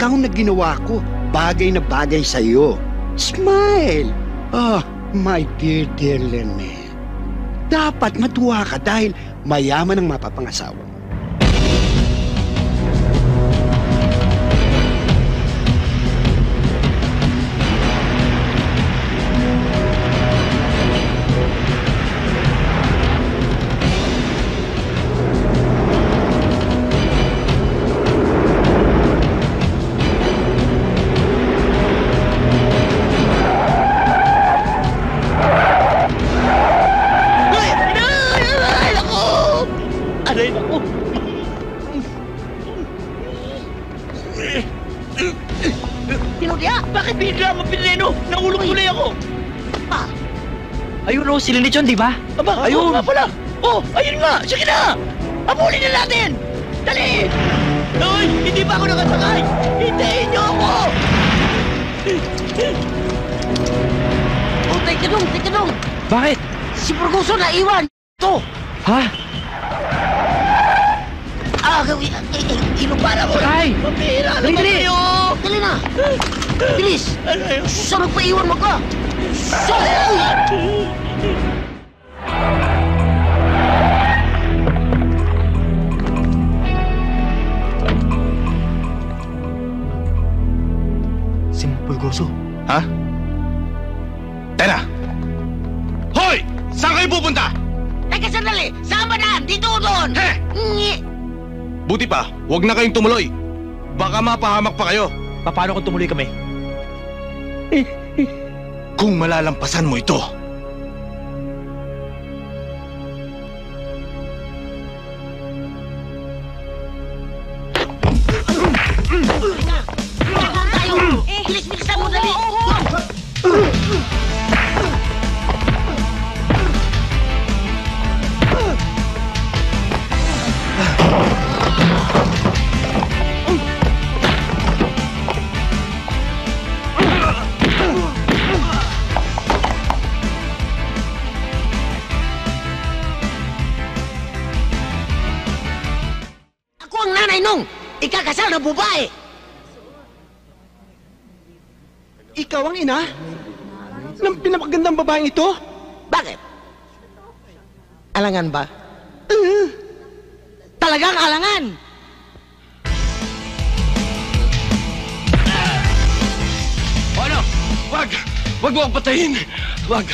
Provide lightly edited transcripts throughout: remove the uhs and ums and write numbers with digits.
gown na ginawa ko. Bagay na bagay sa'yo. Smile! Oh, my dear Lynette. Dapat matuwa ka dahil mayaman ang mapapangasawa. Bakit bigla mo pinreno? Nahulog tuloy ako! Ayun o, si Lynette yun, di ba? Aba, ayun nga pala! Oh, ayun nga! Sige na! Abulin na natin! Dali! Hoy, hindi pa ako nakasakay! Hintayin niyo ako! Oh, teka dong! Bakit? Si Burgoso na iwan! Ito! Ha? Inubara mo! Sakay! Pambihira naman Dali! kayo! Dali na! Bilis! Ano yun? Saan magpaiwan mo ka? Si Burgoso. Ha? Tena! Hoy! Saan kayo pupunta? Teka, sandali! Saan ba na? Dito o doon? He! Buti pa, huwag na kayong tumuloy. Baka mapahamak pa kayo. Paano kung tumuloy kami? Kung malalampasan mo ito. Bilis-bilisan mo, dali! Ako ang nanay nung ikakasal na babae! Ikaw ang ina? Ng pinapagandang babaeng ito? Bakit? Alangan ba? Talagang alangan! Ano? Wag! Wag mo akong patayin! Wag!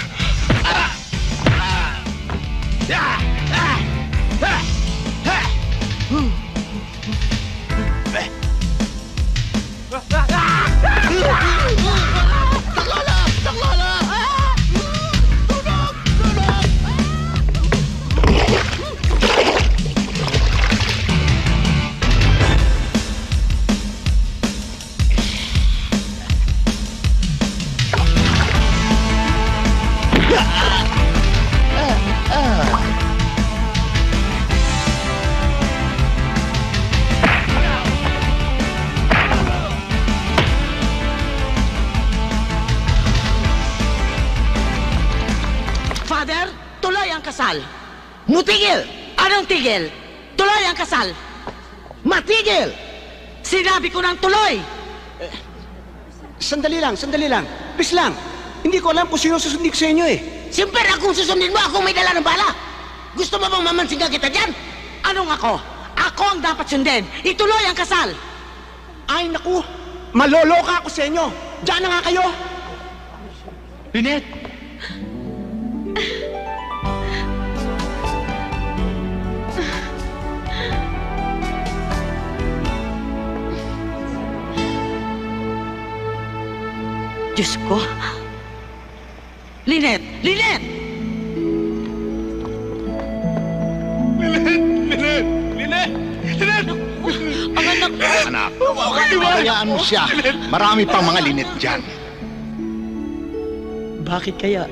Father, tuloy ang kasal. Mutigil! Anong tigil? Tuloy ang kasal. Matigil! Sinabi ko ng tuloy! Sandali lang. Please lang. Hindi ko alam kung sino susundin ko sa inyo eh. Siyempre, akong susundin mo, akong may dala ng bala. Gusto mo bang mamansinga kita dyan? Anong ako? Ako ang dapat sundin. Ituloy ang kasal. Ay, naku. Maloloka ako sa inyo. Diyan na nga kayo. Lynette! Diyos ko. Lynette! Lynette! Ang anak ko! Anak, hayaan mo siya. Marami pang mga Lynette dyan. Bakit kaya?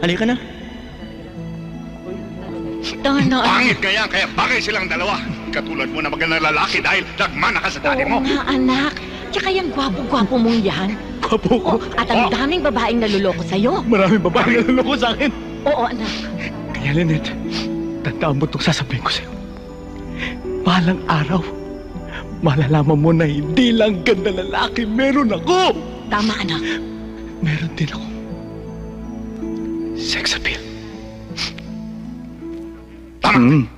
Halika na. Pangit kaya bagay silang dalawa. Katulad mo na magandang lalaki dahil nagmana ka sa daddy mo. Oo nga, anak. Tsaka yung gwapo-gwapo mong yan. Gwapo ko. At ang daming babaeng naluloko sa'yo. Maraming babae na naloko sa akin. Oo, anak. Kaya Lynette, tandaan mo itong sasabihin ko sa'yo. Balang araw, malalaman mo na hindi lang ganda lalaki meron ako. Tama, anak. Meron din ako sex appeal. Tama.